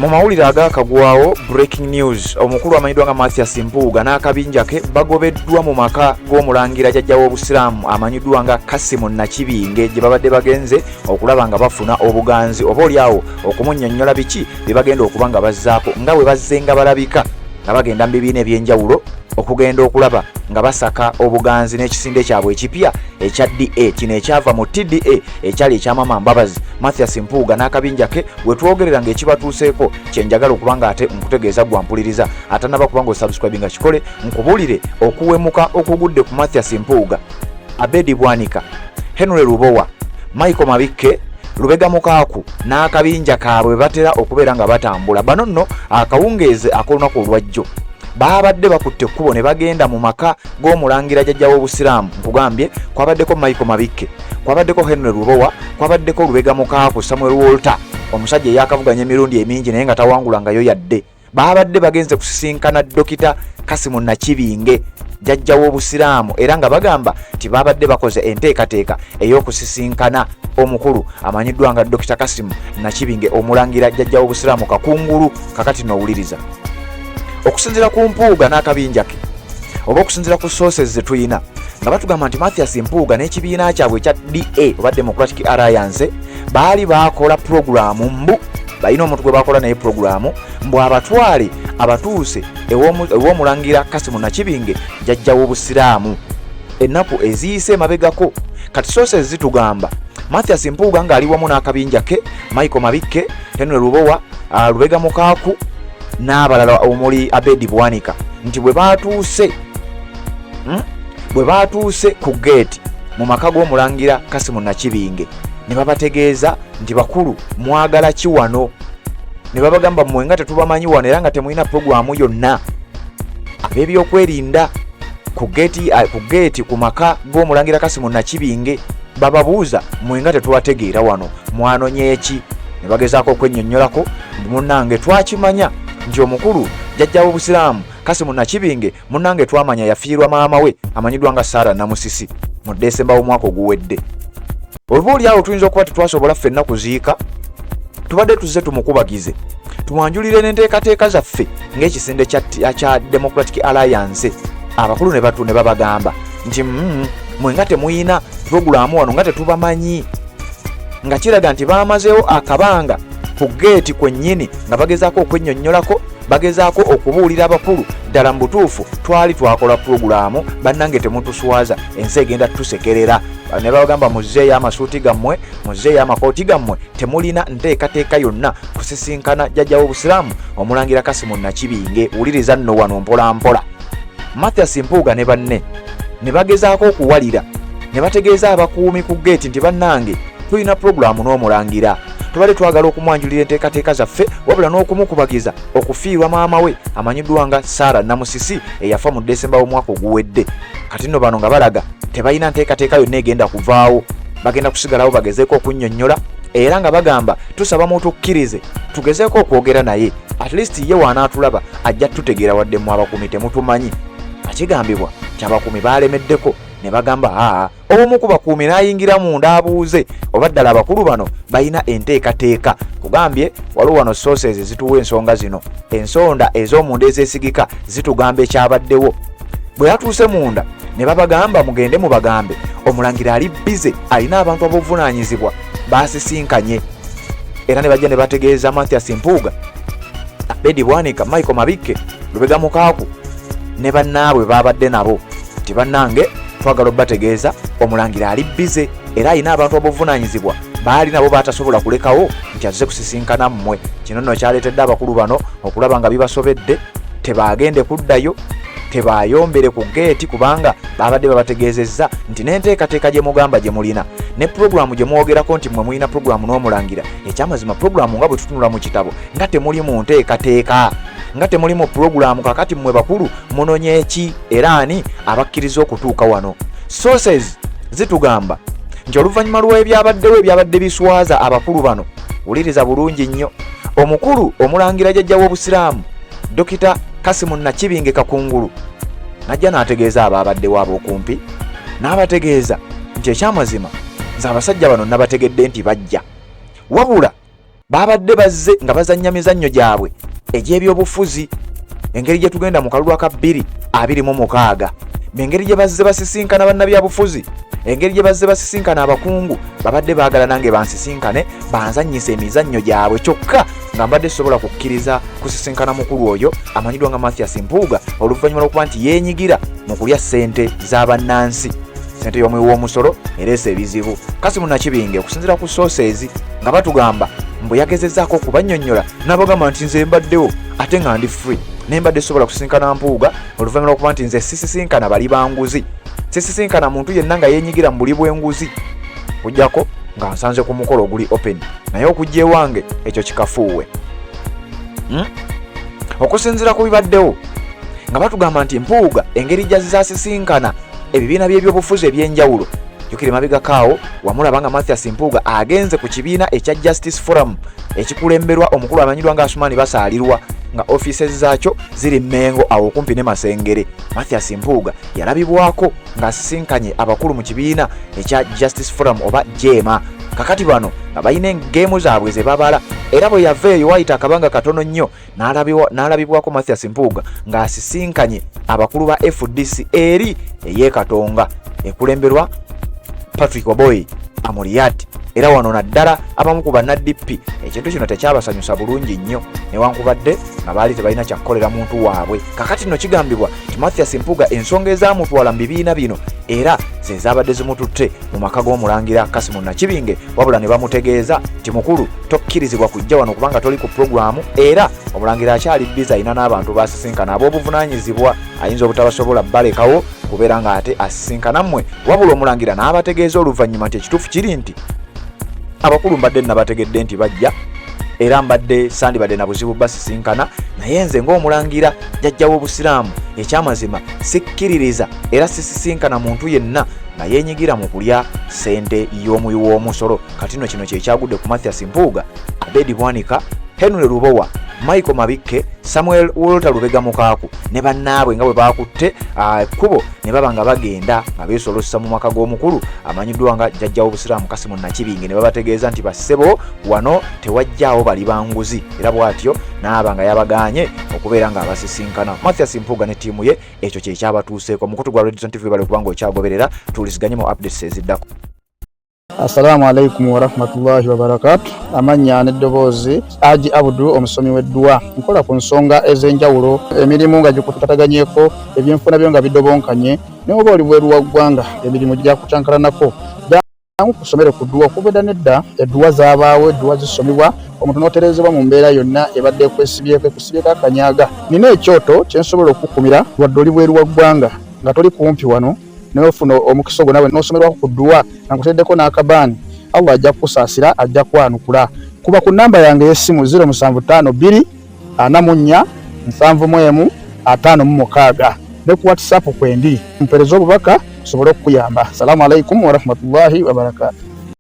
Mu mawulire agakagwawo breaking news, omukulu amanyiddwa nga Mathias Mpuuga n'akabinja ke bagobeddwa mu maka g'omulangira jjajja w'obusiraamu amanyiddwa nga Kasimu Nakibinge gye babadde bagenze okulaba nga bafuna obuganzi oba oliawo okumunnyonnyola biki bye bagenda okuba nga bazzaako nga bwe bazze nga balabika nga bagenda mu bibiina eby'enjawulo okugenda okulaba nga basaka obuganzi n'ekisinde kyabwe ekipya ekya DA. Kino ekyava mu TDA ekyali ekyamama Mbabazi. Mathias Mpuuga n'akabinja ke bwe twogerera ng'ekibatuuseeko kyenjagala okuba nga ate nkutegeeza gwampuliriza atanaba kuba nga osubscribe nga kikole nkubuulire okuwemuka okugudde ku Mathias Mpuuga, Abedi Bwanika, Henry Lubowa, Michael Mabikke, Lubega Mukaaku n'akabinja kaabwe batera okubeera nga batambula. Bano nno akawungeeze ak'olunaku olwajjo babadde bakutte ekkubo ne bagenda mu maka g'omulangira jjajja w'obusiraamu. Nkugambye kwabaddeko Michael Mabikke, kwabaddeko Henry Lubowa, kwabaddeko Lubega Mukaaku, Samuel Walter, omusajja eyakavuganya emirundi emingi naye nga tawangulangayo yadde. Babadde bagenze kusisinkana Dokita Kasimu Nakibinge jjajja w'obusiraamu era nga bagamba nti babadde bakoze enteekateeka ey'okusisinkana omukulu amanyiddwa nga Dokita Kasimu Nakibinge omulangira jjajja w'obusiraamu kakungulu. Kakati nowuliriza okusinzira ku Mpuuga n'akabinja ke oba okusinzira ku sources ze tuyina nga batugamba nti Mathias Mpuuga n'ekibiina kyabwe ekya DA oba Democratic Alliance baali bakola programu mbu balina omuntu gwe bakola naye programu mbu abatwale abatuuse ew'omulangira Kasimu Nakibinge jjajja w'obusiraamu ennaku eziyise emabegako. Kati sources zitugamba Mathias Mpuuga ng'ali wamu n'akabinja ke Michael Mabikke, Henry Lubowa, Lubega Mukaaku n'abalala omuli Abedi Bwanika nti bwe batuuse ku gate mu maka g'omulangira Kasimu Nakibinge ne babategeeza nti bakulu mwagala ki wano, ne babagamba mmwe nga tetubamanyi wano era nga temulina programu yonna. Ab'ebyokwerinda ku gate ku maka g'omulangira Kasimu Nakibinge bababuuza mmwe nga tetubategeera wano mwanonye eki, ne bagezaako okwennyonnyolako munnange twakimanya nti omukulu jjajja w'obusiraamu Kasimu Nakibinge munnange twamanya yafiirwa maama we amanyiddwa nga Sarah Namusisi mu Desemba w'omwaka oguwedde. Oba oliawo tuyinza okuba tetwasobola ffenna kuziika, tubadde tuzze tumukubagize tumwanjulire n'enteekateeka zaffe ng'ekisinde kya Democratic Alliance. Abakulu ne babagamba nti mwe nga temuyina puroguramu wano nga tetubamanyi, nga kiraga nti baamazeewo akabanga ku geeti kwennyini nga bagezaako okwennyonnyolako, bagezaako okubuulira abakulu ddala mu butuufu twali twakola puroguramu bannange temutuswaza ensi egenda tusekerera. Ne babagamba muzzeeyo amasuuti gammwe, muzzeeyo amakooti gammwe, temulina nteekateeka yonna kusisinkana jjajja w'obusiraamu omulangira Kasimu Nakibinge. Wuliriza nno wano mpola mpola. Mathias Mpuuga ne banne ne bagezaako okuwalira ne bategeeza abakuumi ku geeti nti bannange tulina puroguramu n'omulangira, tubadde twagala okumwanjulira enteekateeka zaffe wabula n'okumukubagiza okufiirwa maama we amanyiddwa nga Sarah Namusisi eyafa mu Desemba w'omwaka oguwedde. Kati nno bano nga balaga tebalina nteekateeka yonna egenda kuvaawo, bagenda kusigalawo bagezeeko okunnyonnyola era nga bagamba tusaba mutukkirize tugezeeko okwogera naye, at least ye wanaatulaba ajja tutegeera wadde mu abakuumi temutumanyi. Akigambibwa nti abakuumi baalemeddeko ne bagamba omu ku bakuumi n'ayingira munda abuuze oba ddala abakulu bano balina enteekateeka. Kugambye waliwo wano sources zituwa ensonga zino, ensonda ez'omunda ezeesigika zitugamba ekyabaddewo. Bwe yatuuse munda ne babagamba mugende mubagambe omulangira ali bize, alina abantu ab'obuvunaanyizibwa baasisinkanye. Era ne bajja ne bategeeza Mathias Mpuuga, Abedi Bwanika, Michael Mabikke, Lubega Mukaaku ne bannaabwe babadde nabo nti bannange twagala obbategeeza omulangira ali bize era alina abantu ab'obuvunaanyizibwa baali nabo batasobola kulekawo nti azze kusisinkana mmwe. Kino nno kyaleetedde abakulu bano okulaba nga bibasobedde tebaagende kuddayo, tebayombere ku geeti kubanga babadde babategeezezza nti n'enteekateeka gye mugamba gye mulina ne puroguramu gye mwogerako nti mmwe mulina puroguramu n'omulangira, ekyamazima puroguramu nga bwe tutunula mu kitabo nga temuli mu nteekateeka, nga temuli mu puroguramu. Kakati mmwe bakulu munonye eki era ani abakkiriza okutuuka wano? Sources zitugamba nti oluvannyuma lw'ebyabaddewo ebyabadde biswaza abakulu bano, wuliriza bulungi nnyo, omukulu omulangira jjajja w'obusiraamu Dokita Kasimu Nakibinge kakungulu najja n'ategeeza ababaddewo ab'okumpi, n'abategeeza nti ekyamazima nze abasajja bano nabategedde nti bajja, wabula babadde bazze nga bazannya mizannyo gyabwe egy'ebyobufuzi engeri gye tugenda mu kalulu aka 2026 engeri gye bazze basisinkana bannabyabufuzi engeri gye bazze basisinkana abakungu babadde baagala nange bansisinkane banzannyisa emizannyo gyabwe kyokka nga mbadde sobola kukkiriza kusisinkana mukulu oyo amanyiddwa nga Mathias Mpuuga oluvannyuma lw'okuba nti yeenyigira mu kulya ssente z'abannansi sente y'omuwi w'omusolo ereese ebizibu. Kasimu Nakibinge okusinziira ku sources nga batugamba mbu yagezezzaako okubannyonnyola n'abagamba nti nze mbaddewo ate nga ndi free nembadde sobola kusisinkana Mpuuga oluvannyuma lw'okuba nti nze sisisinkana bali banguzi sisisinkana muntu yenna nga yeenyigira mu buli bw'enguzi kujjako nga nsanze ku mukolo oguli open naye okujja ewange ekyo kikafuuwe. Okusinziira ku bibaddewo nga batugamba nti Mpuuga engeri gyazizasisinkana ebibiina by'ebyobufuzi eby'enjawulo jukire mabigakaawo wamulaba nga Mathias Mpuuga agenze ku kibiina ekya Justice Forum ekikulemberwa omukulu amanyirwa nga Asumani Basaalirwa nga offices zaakyo ziri Mengo awo kumpi ne Masengere. Mathias Mpuuga yalabibwako ng'asisinkanye abakulu mu kibiina ekya Justice Forum oba JEMA. Kakati bano nga balina engeemu zaabwe ze babala era bwe yaveeyo wayita akabanga katono nnyo n'alabibwako Mathias Mpuuga ng'asisinkanye abakulu ba FDC eri ey'Ekatonga ekulemberwa Patrick Oboy Amuriat era wano naddala abamu ku banna-DP ekintu kino tekyabasanyusa bulungi nnyo newankubadde nga baali tebalina kyakukolera muntu waabwe. Kakati nno kigambibwa nti Mathias Mpuuga ensonga ezamutwala mu bibiina bino era ze zaabadde zimututte mu maka g'omulangira Kasimu Nakibinge wabula ne bamutegeeza nti mukulu tokkirizibwa kujja wano kubanga toli ku pulogulaamu era omulangira akyali biza alina n'abantu basisinkana ab'obuvunaanyizibwa ayinza obutabasobola balekawo kubeera nga ate asisinkana mmwe wabula omulangira n'abategeeza oluvannyuma nti ekituufu kiri nti abakulu mbadde nabategedde nti bajja era mbadde sandibadde na buzibu basisinkana naye nze ng'omulangira jjajjawo obusiraamu ekyamazima sikkiririza era sisisinkana muntu yenna nga yeenyigira mu kulya ssente y'omuwi w'omusolo. Kati nno kino kyekyagudde ku Mathias Mpuuga, Abedi Bwanika, Henry Lubowa, Michael Mabikke, Samuel Walter Lubega Mukaaku ne bannaabwe nga bwe baakutte ekkubo ne baba nga bagenda nga beesolossa mu maka g'omukulu amanyiddwa nga jjajja w'obusiraamu Kasimu Nakibinge ne babategeeza nti bassebo wano tewajjaawo bali banguzi era bw'atyo n'aba nga yabagaanye okubeera nga abasisinkana. Mathias Mpuuga ne ttiimu ye ekyo kyekyabatuuseeko. Mukutu gwa Redison TV bali kubanga okyagoberera tuwuliziganye mu updates eziddako. Assalamu alaikum wa rahmatullahi wa barakatuh. Amanya n'eddoboozi Haji Abdul omusomi w'eddua nkola ku nsonga ez'enjawulo emirimu nga gikutukataganyeeko ebyenfuna byo nga bidobonkanye ne oba oli bweru wa ggwanga emirimu gya kucankalanako jangu kusomere ku ddua okubedda nedda eddua zaabaawo eddua zisomibwa omuntu n'oterezebwa mu mbeera yonna ebadde ekwesibyeko ekusibyeko akanyaaga. Nina ekyoto kyensobola okukumira wadde oli bweru wa ggwanga nga toli kumpi wano n'ofuna omukisa ogwo nawe n'osomerwako ku ddua nakuteddeko n'akabaani Allah ajja kukusaasira ajja kwanukula. Kuba ku nnamba yange y'essimu 0752 44 71 56 ne ku WhatsApp kwendi mpereza obubaka sobole okukuyamba. Assalamu alaikum wa rahmatullahi wa barakatuh.